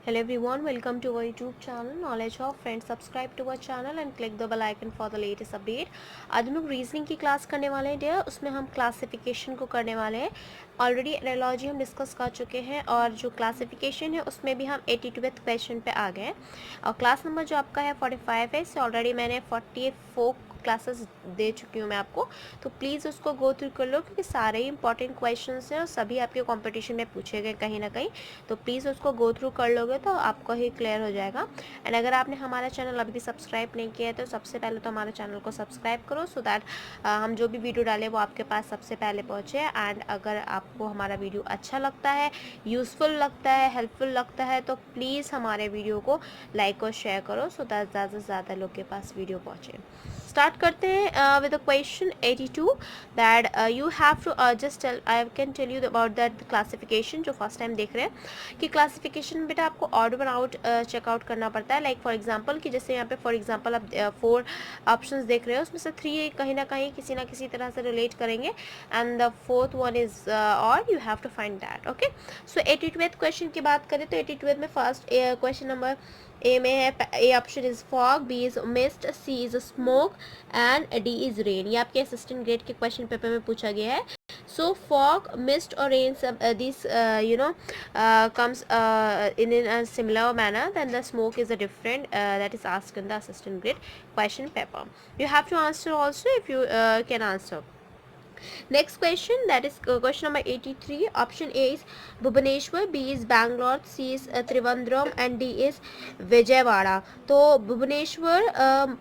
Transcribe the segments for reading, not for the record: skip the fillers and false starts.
Hello everyone, welcome to our YouTube channel Knowledge of Friends. Subscribe to our channel and click the bell icon for the latest update. आज हम लोग reasoning की class करने वाले हैं dear. उसमें हम क्लासिफिकेशन को करने वाले हैं. ऑलरेडी एनालॉजी हम डिस्कस कर चुके हैं और जो क्लासिफिकेशन है उसमें भी हम 82वें क्वेश्चन पे आ गए. और क्लास नंबर जो आपका है 45 है. इससे ऑलरेडी मैंने 44 क्लासेस दे चुकी हूँ मैं आपको. तो प्लीज़ उसको गो थ्रू कर लो क्योंकि सारे ही इंपॉर्टेंट क्वेश्चंस हैं और सभी आपके कंपटीशन में पूछे गए कहीं ना कहीं. तो प्लीज़ उसको गो थ्रू कर लोगे तो आपको ही क्लियर हो जाएगा. एंड अगर आपने हमारा चैनल अभी भी सब्सक्राइब नहीं किया है तो सबसे पहले तो हमारे चैनल को सब्सक्राइब करो सो दैट हम जो भी वीडियो डालें वो आपके पास सबसे पहले पहुँचे. एंड अगर आपको हमारा वीडियो अच्छा लगता है, यूज़फुल लगता है, हेल्पफुल लगता है तो प्लीज़ हमारे वीडियो को लाइक और शेयर करो सो दैट ज़्यादा से ज़्यादा लोग के पास वीडियो पहुँचे. स्टार्ट करते हैं with the question 82 that you have to just tell I can tell you about that classification. जो फर्स्ट टाइम देख रहे हैं कि क्लासिफिकेशन में बेटा आपको ऑड वन आउट चेकआउट करना पड़ता है. लाइक फॉर एग्जांपल कि जैसे यहाँ पे फॉर एग्जांपल आप 4 ऑप्शंस देख रहे हो उसमें से 3 कहीं ना किसी तरह से रिलेट करेंगे and the fourth one is or you have to find that. Okay, so 82वें क्वेश्चन की बात करें तो 82वें में फर्स्ट क्वेश्चन नंबर ए में है. A option is fog, B is mist, C is smoke and D is rain. ये आपके असिस्टेंट ग्रेड के क्वेश्चन पेपर में पूछा गया है. सो फॉग, मिस्ट और रेन सब this comes in a similar manner. Then the smoke is a different that is asked in the assistant grade question paper. You have to answer also if you can answer. Next question, that is question number 83. Option A is Bhubaneswar, B is Bangalore, C is Trivandrum and D is Vijayawada. So Bhubaneswar,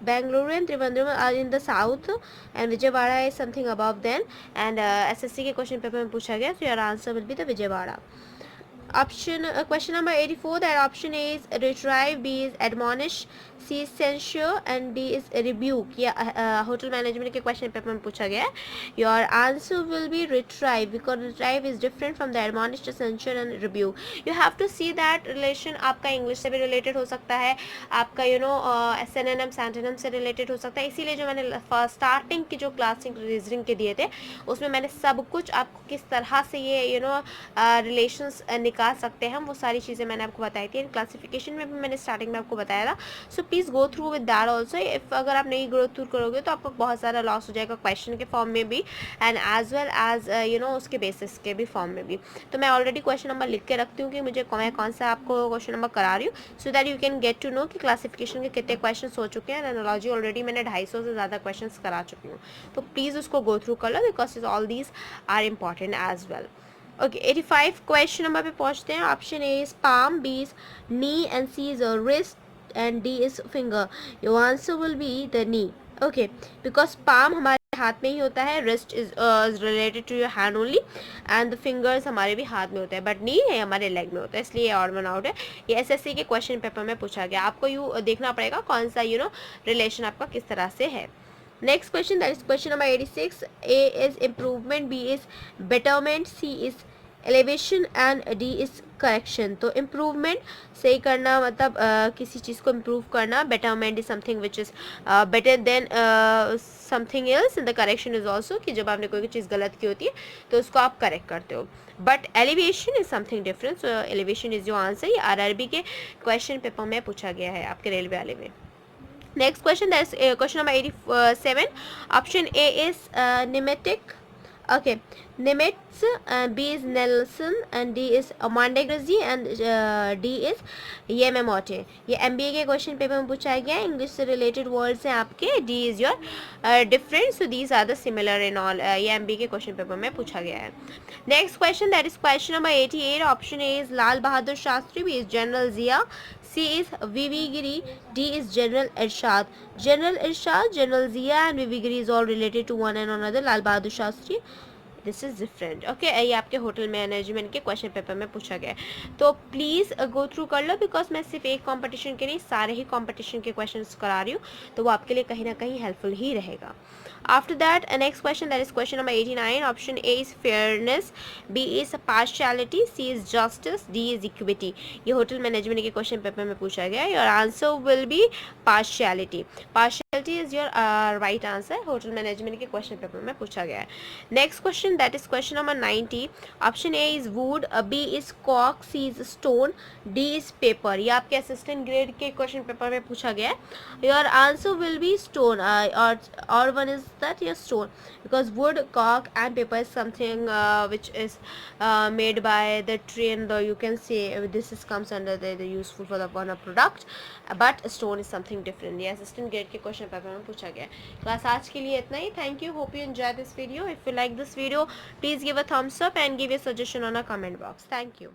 Bangalore and Trivandrum are in the south and Vijayawada is something above them. And SSC के question paper में पूछा गया, so your answer will be the Vijayawada. Option question number 84, that option A is retrieve, B is admonish, C is censure and D is rebuke. या hotel management के question paper में पूछा गया है. Your answer will be retrieve because retrieve is different from the admonish, censure and rebuke. You have to see that relation आपका English से भी related हो सकता है, आपका SNM सैंटोनिम से रिलेटेड हो सकता है. इसीलिए जो मैंने स्टार्टिंग की जो क्लासिक रीजनिंग के दिए थे उसमें मैंने सब कुछ आपको किस तरह से ये रिलेशंस निकाल सकते हैं वो सारी चीज़ें मैंने आपको बताई थी. क्लासिफिकेशन में भी मैंने स्टार्टिंग में आपको बताया था. So please go through with that also. If अगर आप नहीं गो थ्रू करोगे तो आपको बहुत सारा लॉस हो जाएगा क्वेश्चन के फॉर्म में भी एंड एज वेल एज उसके बेसिस के भी फॉर्म में भी. तो मैं ऑलरेडी क्वेश्चन नंबर लिख के रखती हूँ कि मुझे मैं कौन सा आपको क्वेश्चन नंबर करा रही हूँ so that you can get to know कि क्लासिफिकेशन के कितने क्वेश्चन हो चुके हैं. एनालॉजी ऑलरेडी मैंने 250 से ज़्यादा क्वेश्चन करा चुकी हूँ. तो प्लीज़ उसको गो थ्रू कर लो because all these are important as well. Okay, 85 question number पे पहुंचते हैं. Option A is palm, B is knee and C is wrist and D is finger. Your answer will be the knee. Okay, because palm हमारे हाथ में ही होता है, wrist is related to your hand only and the fingers हमारे भी हाथ में होता है बट नी है हमारे लेग में होता है, इसलिए ऑड वन आउट है. ये SSC के क्वेश्चन पेपर में पूछा गया. आपको देखना पड़ेगा कौन सा रिलेशन आपका किस तरह से है. Next question, that is question number 86. A is improvement, B is betterment, C is elevation and D is correction. तो improvement सही करना मतलब किसी चीज़ को improve करना. betterment is something which is better than something else and the correction is also कि जब आपने कोई चीज़ गलत की होती है तो उसको आप correct करते हो. but elevation is something different. so elevation is your answer. ये RRB के question paper में पूछा गया है आपके रेलवे वाले में. Next question, that is question number 87. Option A is Nemetic. Okay, Nemetz, B is Nelson and D is Mondegrazi and D is Yememote. ये MBA के क्वेश्चन पेपर में पूछा गया है. इंग्लिश से रिलेटेड वर्ड्स हैं आपके. D is your different, so these are the similar in all. ये MBA के क्वेश्चन पेपर में पूछा गया है. Next question, that is question number 88. Option A is Lal Bahadur Shastri, B is General Zia, C is VV Giri, D is General Irshad. General Irshad, General Zia and VV Giri is all related to one and another. Lal Bahadur Shastri, this is different. Okay, ये आपके hotel management के question paper में पूछा गया है. तो please go through कर लो बिकॉज मैं सिर्फ एक कंपटीशन के नहीं सारे ही कंपटीशन के क्वेश्चंस करा रही हूँ तो वो आपके लिए कहीं ना कहीं हेल्पफुल ही रहेगा. After that next question, that is question number 89. Option A is fairness, B is partiality, C is justice, D is equity. ये होटल मैनेजमेंट के क्वेश्चन पेपर में पूछा गया है. Your answer will be partiality. Partiality is your right answer. Hotel management के question paper में पूछा गया है. Next question question, that is question number 90. Option A is wood, B is cork, C is stone, D is paper. ये आपके assistant grade के question paper में पूछा गया है. Your answer will be stone, or one is that your stone, because wood, cork and paper is something which is made by the tree, and you can say this is comes under the useful for the one of product, but stone is something different. ये assistant grade के question paper में पूछा गया है. Class आज के लिए इतना ही. Thank you. Hope you enjoy this video. If you like this video, please give a thumbs up and give a suggestion on a comment box. Thank you.